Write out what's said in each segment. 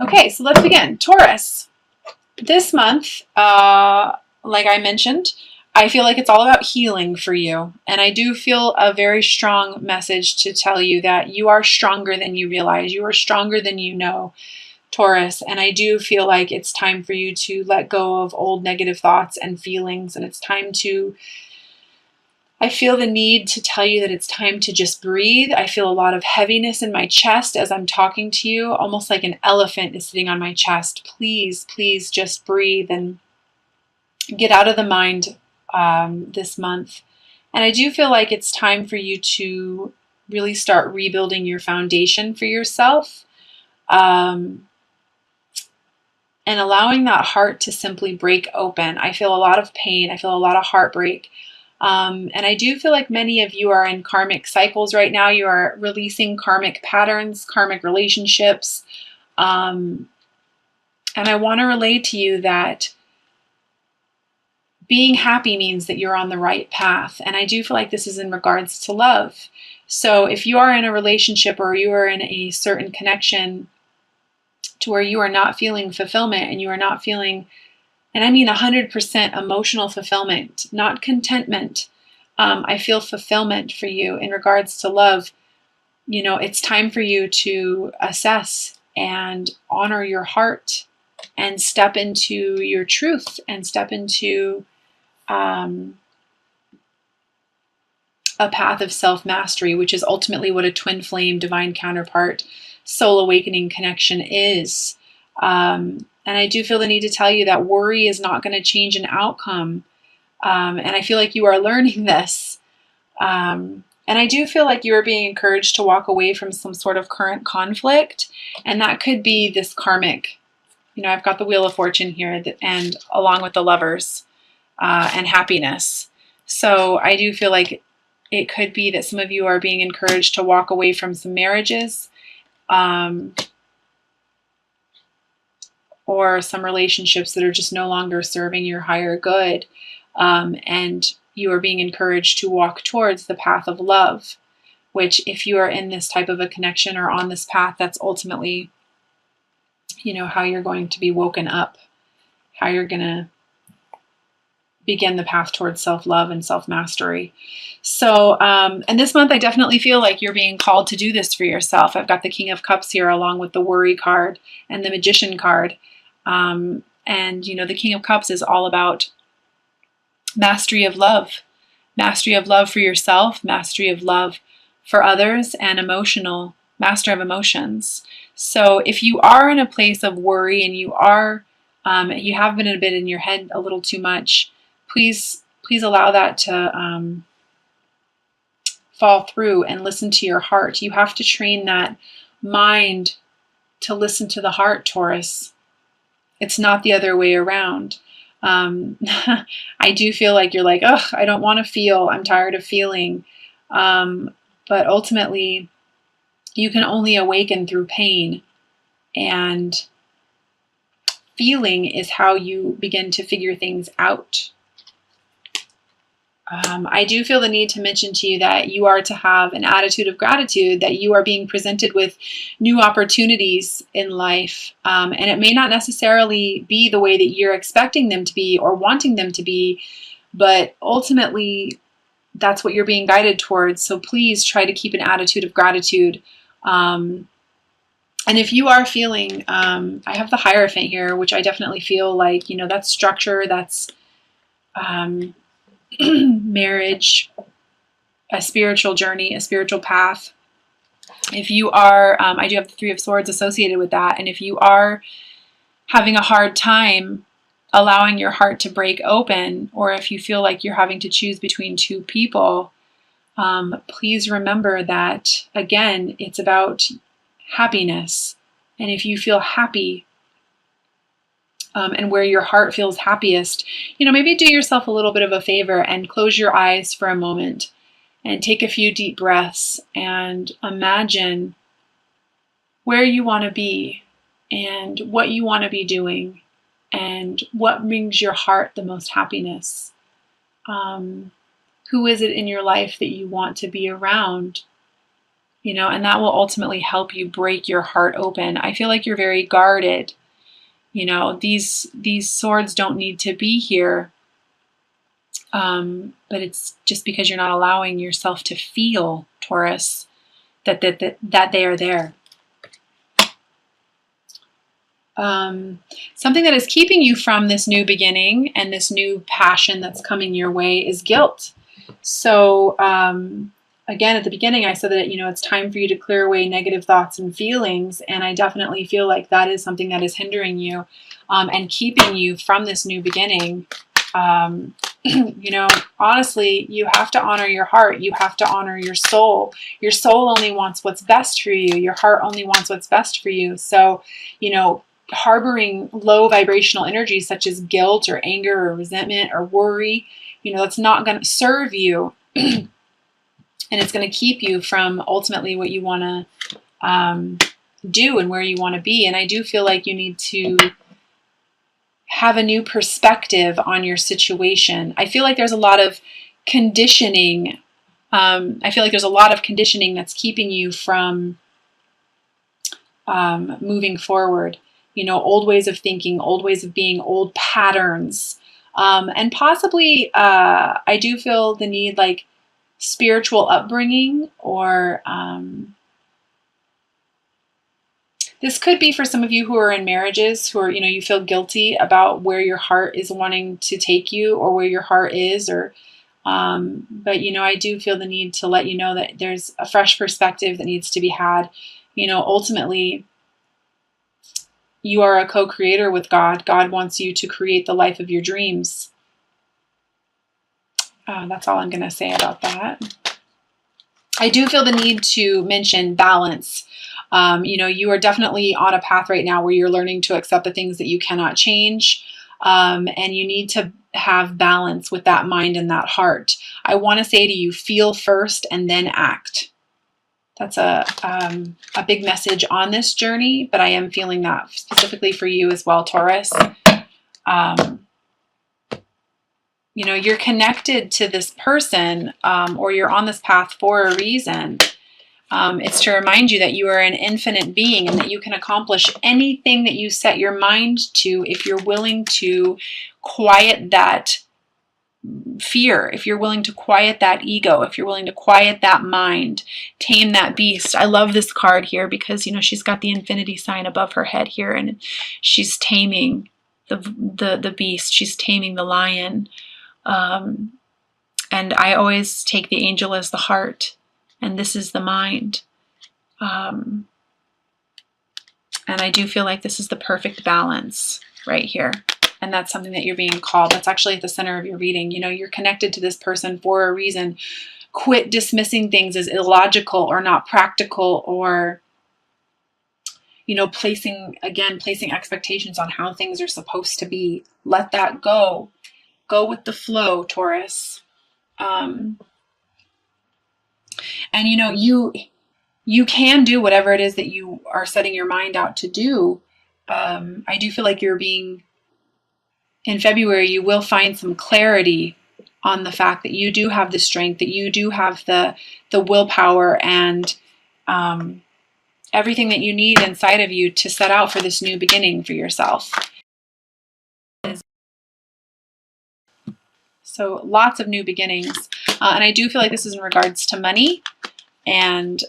Okay, so let's begin. Taurus. This month, like I mentioned, I feel like it's all about healing for you. And I do feel a very strong message to tell you that you are stronger than you realize. You are stronger than you know, Taurus. And I do feel like it's time for you to let go of old negative thoughts and feelings. And it's time to, I feel the need to tell you that it's time to just breathe. I feel a lot of heaviness in my chest as I'm talking to you, almost like an elephant is sitting on my chest. Please, please just breathe and get out of the mind this month. And I do feel like it's time for you to really start rebuilding your foundation for yourself, and allowing that heart to simply break open. I feel a lot of pain. I feel a lot of heartbreak. And I do feel like many of you are in karmic cycles right now. You are releasing karmic patterns, karmic relationships. And I want to relay to you that being happy means that you're on the right path. And I do feel like this is in regards to love. So if you are in a relationship or you are in a certain connection to where you are not feeling fulfillment and you are not feeling, and I mean 100% emotional fulfillment, not contentment. I feel fulfillment for you in regards to love. You know, it's time for you to assess and honor your heart and step into your truth and step into a path of self-mastery, which is ultimately what a twin flame, divine counterpart, soul awakening connection is. And I do feel the need to tell you that worry is not going to change an outcome. And I feel like you are learning this. And I do feel like you are being encouraged to walk away from some sort of current conflict. And that could be this karmic. You know, I've got the Wheel of Fortune here, and along with the Lovers and happiness. So I do feel like it could be that some of you are being encouraged to walk away from some marriages, or some relationships that are just no longer serving your higher good. And you are being encouraged to walk towards the path of love, which if you are in this type of a connection or on this path, that's ultimately, you know, how you're going to be woken up, how you're going to begin the path towards self-love and self-mastery. So, and this month I definitely feel like you're being called to do this for yourself. I've got the King of Cups here along with the Worry card and the Magician card. And, you know, the King of Cups is all about mastery of love for yourself, mastery of love for others, and master of emotions. So if you are in a place of worry and you have been a bit in your head a little too much, please allow that to fall through and listen to your heart. You have to train that mind to listen to the heart, Taurus. It's not the other way around. I do feel like you're like, ugh, I don't want to feel. I'm tired of feeling. But ultimately, you can only awaken through pain. And feeling is how you begin to figure things out. I do feel the need to mention to you that you are to have an attitude of gratitude, that you are being presented with new opportunities in life. And it may not necessarily be the way that you're expecting them to be or wanting them to be, but ultimately that's what you're being guided towards. So please try to keep an attitude of gratitude. And if you are feeling, I have the Hierophant here, which I definitely feel like, you know, that's structure, that's marriage, a spiritual journey, a spiritual path. If you are, I do have the Three of Swords associated with that. And if you are having a hard time allowing your heart to break open, or if you feel like you're having to choose between two people, please remember that, again, it's about happiness. And if you feel happy, and where your heart feels happiest, you know, maybe do yourself a little bit of a favor and close your eyes for a moment and take a few deep breaths and imagine where you want to be and what you want to be doing and what brings your heart the most happiness. Who is it in your life that you want to be around? you know, and that will ultimately help you break your heart open. I feel like you're very guarded. You know, these swords don't need to be here, but it's just because you're not allowing yourself to feel, Taurus, that they are there. Something that is keeping you from this new beginning and this new passion that's coming your way is guilt. So again, at the beginning, I said that, you know, it's time for you to clear away negative thoughts and feelings. And I definitely feel like that is something that is hindering you and keeping you from this new beginning. You know, honestly, you have to honor your heart. You have to honor your soul. Your soul only wants what's best for you. Your heart only wants what's best for you. So, you know, harboring low vibrational energies such as guilt or anger or resentment or worry, you know, that's not going to serve you. And it's going to keep you from ultimately what you want to do and where you want to be. And I do feel like you need to have a new perspective on your situation. I feel like there's a lot of conditioning. I feel like there's a lot of conditioning that's keeping you from moving forward. You know, old ways of thinking, old ways of being, old patterns. And possibly, I do feel the need, like, spiritual upbringing, or this could be for some of you who are in marriages who are, you know, you feel guilty about where your heart is wanting to take you or where your heart is, or but, you know, I do feel the need to let you know that there's a fresh perspective that needs to be had. You know, ultimately, you are a co-creator with God. God wants you to create the life of your dreams. That's all I'm going to say about that. I do feel the need to mention balance. You know, you are definitely on a path right now where you're learning to accept the things that you cannot change. And you need to have balance with that mind and that heart. I want to say to you, feel first and then act. That's a big message on this journey, but I am feeling that specifically for you as well, Taurus. You know, you're connected to this person, or you're on this path for a reason. It's to remind you that you are an infinite being and that you can accomplish anything that you set your mind to if you're willing to quiet that fear, if you're willing to quiet that ego, if you're willing to quiet that mind, tame that beast. I love this card here because, you know, she's got the infinity sign above her head here, and she's taming the beast. She's taming the lion. And I always take the angel as the heart, and this is the mind. And I do feel like this is the perfect balance right here. And that's something that you're being called. That's actually at the center of your reading. You know, you're connected to this person for a reason. Quit dismissing things as illogical or not practical, or, you know, placing expectations on how things are supposed to be. Let that go. Go with the flow, Taurus. And, you know, you can do whatever it is that you are setting your mind out to do. I do feel like in February, you will find some clarity on the fact that you do have the strength, that you do have the willpower and everything that you need inside of you to set out for this new beginning for yourself. So lots of new beginnings. And I do feel like this is in regards to money and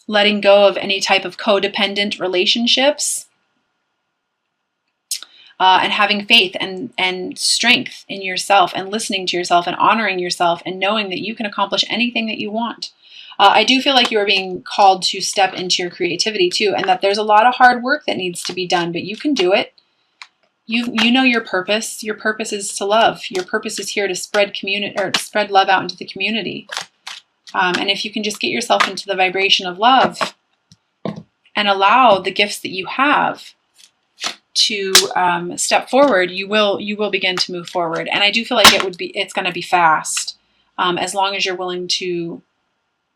letting go of any type of codependent relationships. And having faith and strength in yourself, and listening to yourself and honoring yourself and knowing that you can accomplish anything that you want. I do feel like you are being called to step into your creativity too, and that there's a lot of hard work that needs to be done, but you can do it. You know your purpose. Your purpose is to love. Your purpose is here to spread spread love out into the community. And if you can just get yourself into the vibration of love and allow the gifts that you have to step forward, you will begin to move forward. And I do feel like it's going to be fast, as long as you're willing to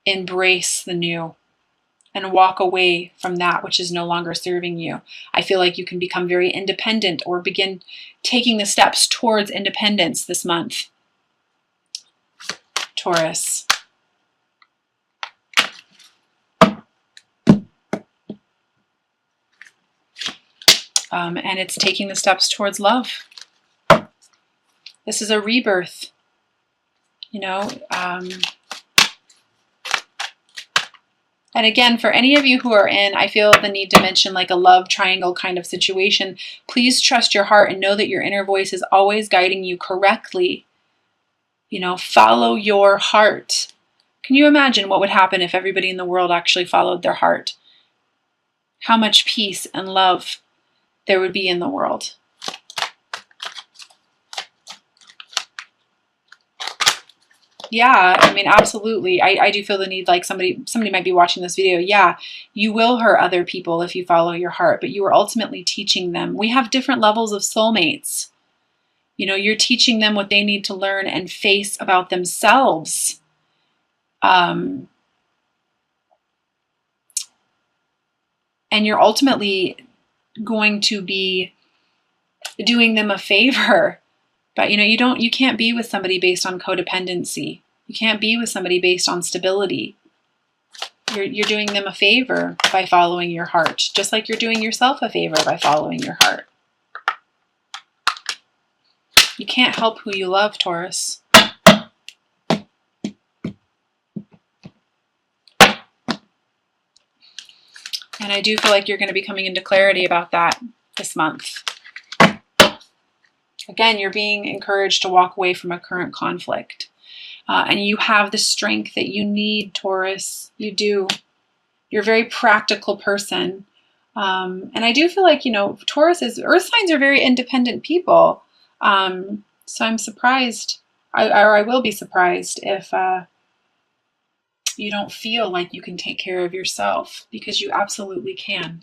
embrace the new and walk away from that which is no longer serving you. I feel like you can become very independent, or begin taking the steps towards independence this month, Taurus. And it's taking the steps towards love. This is a rebirth, you know. And again, for any of you who are in, I feel the need to mention like a love triangle kind of situation. Please trust your heart and know that your inner voice is always guiding you correctly. You know, follow your heart. Can you imagine what would happen if everybody in the world actually followed their heart? How much peace and love there would be in the world. Yeah, I mean, absolutely. I do feel the need, like somebody might be watching this video. Yeah, you will hurt other people if you follow your heart, but you are ultimately teaching them. We have different levels of soulmates. You know, you're teaching them what they need to learn and face about themselves. And you're ultimately going to be doing them a favor. But you know, you can't be with somebody based on codependency. You can't be with somebody based on stability. You're doing them a favor by following your heart, just like you're doing yourself a favor by following your heart. You can't help who you love, Taurus. And I do feel like you're going to be coming into clarity about that this month. Again, you're being encouraged to walk away from a current conflict. And you have the strength that you need, Taurus. You do. You're a very practical person. And I do feel like, you know, Earth signs are very independent people. So I'm surprised, I will be surprised if you don't feel like you can take care of yourself, because you absolutely can.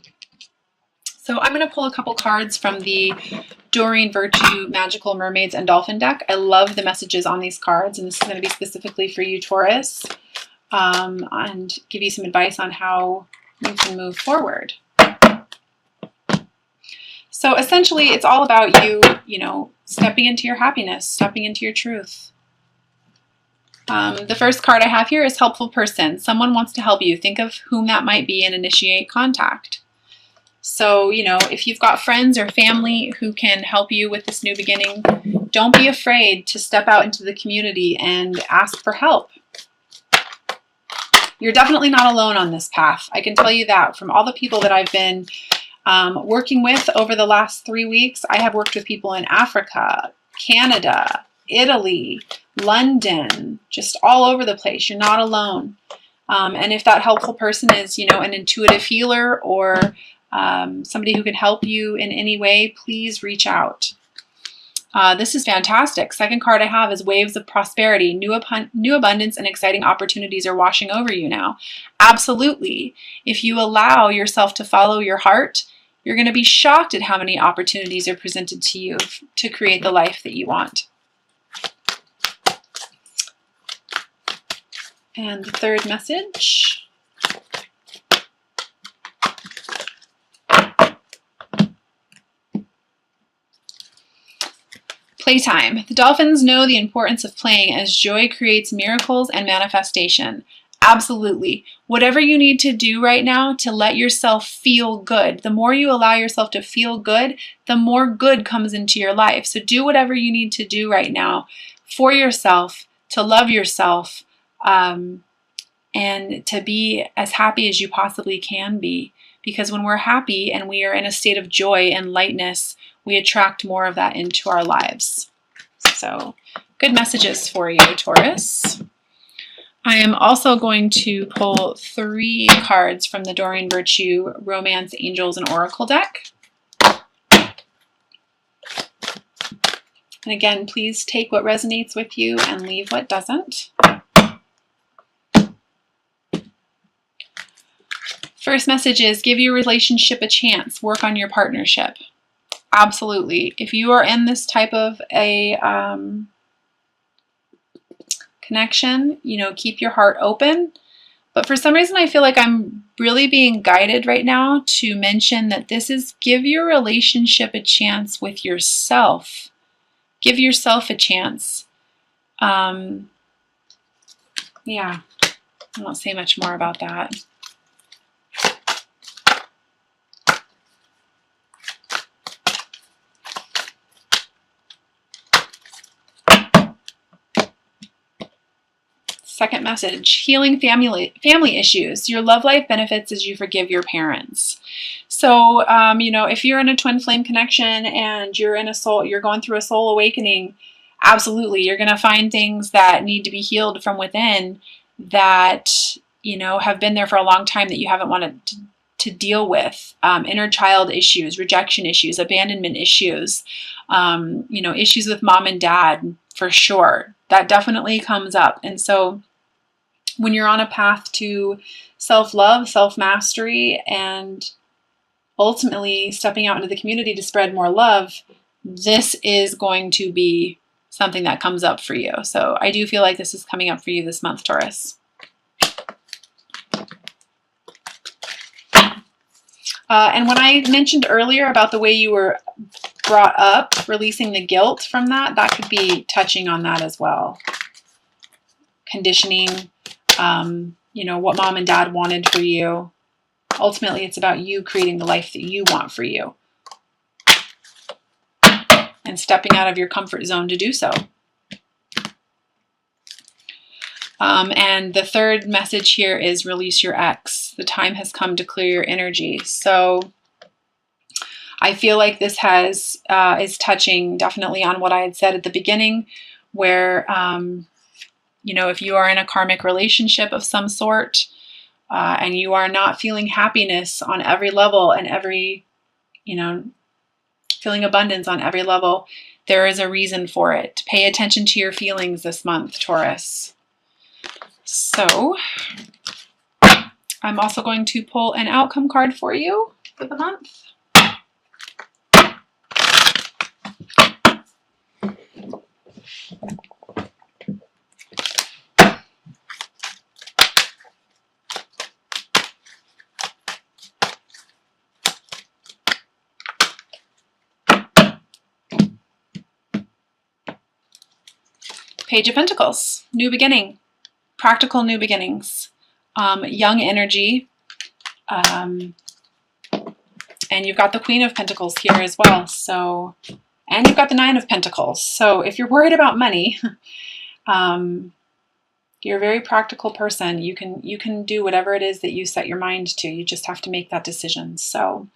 So I'm going to pull a couple cards from the Doreen Virtue Magical Mermaids and Dolphin deck. I love the messages on these cards, and this is going to be specifically for you, Taurus, and give you some advice on how you can move forward. So essentially, it's all about you, you know, stepping into your happiness, stepping into your truth. The first card I have here is Helpful Person. Someone wants to help you. Think of whom that might be and initiate contact. So, you know, if you've got friends or family who can help you with this new beginning, don't be afraid to step out into the community and ask for help. You're definitely not alone on this path. I can tell you that from all the people that I've been working with over the last 3 weeks. I have worked with people in Africa, Canada, Italy, London, just all over the place. You're not alone. And if that helpful person is, you know, an intuitive healer or somebody who can help you in any way, please reach out. This is fantastic. Second card I have is Waves of Prosperity. New abundance and exciting opportunities are washing over you now. Absolutely. If you allow yourself to follow your heart, you're going to be shocked at how many opportunities are presented to you to create the life that you want. And the third message. Playtime. The dolphins know the importance of playing, as joy creates miracles and manifestation. Absolutely. Whatever you need to do right now to let yourself feel good, the more you allow yourself to feel good, the more good comes into your life. So do whatever you need to do right now for yourself, to love yourself, and to be as happy as you possibly can be. Because when we're happy and we are in a state of joy and lightness, we attract more of that into our lives. So, good messages for you, Taurus. I am also going to pull 3 cards from the Doreen Virtue Romance, Angels, and Oracle deck. And again, please take what resonates with you and leave what doesn't. First message is, give your relationship a chance. Work on your partnership. Absolutely. If you are in this type of a connection, you know, keep your heart open. But for some reason, I feel like I'm really being guided right now to mention that this is give your relationship a chance with yourself. Give yourself a chance. Yeah, I won't say much more about that. second message, healing family issues. Your love life benefits as you forgive your parents. So, if you're in a twin flame connection and you're going through a soul awakening, absolutely, you're going to find things that need to be healed from within that, have been there for a long time that you haven't wanted to deal with. Inner child issues, rejection issues, abandonment issues, issues with mom and dad, for sure. That definitely comes up. And so when you're on a path to self-love, self-mastery, and ultimately stepping out into the community to spread more love, this is going to be something that comes up for you. So I do feel like this is coming up for you this month, Taurus. And when I mentioned earlier about the way you were brought up, releasing the guilt from that could be touching on that as well. Conditioning, what mom and dad wanted for you. Ultimately, it's about you creating the life that you want for you and stepping out of your comfort zone to do so. And the third message here is release your ex. The time has come to clear your energy. So I feel like this is touching definitely on what I had said at the beginning, where, if you are in a karmic relationship of some sort, and you are not feeling happiness on every level and feeling abundance on every level, there is a reason for it. Pay attention to your feelings this month, Taurus. So I'm also going to pull an outcome card for you for the month. Page of Pentacles, new beginning, practical new beginnings, young energy, and you've got the Queen of Pentacles here as well. So, and you've got the Nine of Pentacles. So if you're worried about money, you're a very practical person. You can do whatever it is that you set your mind to. You just have to make that decision. So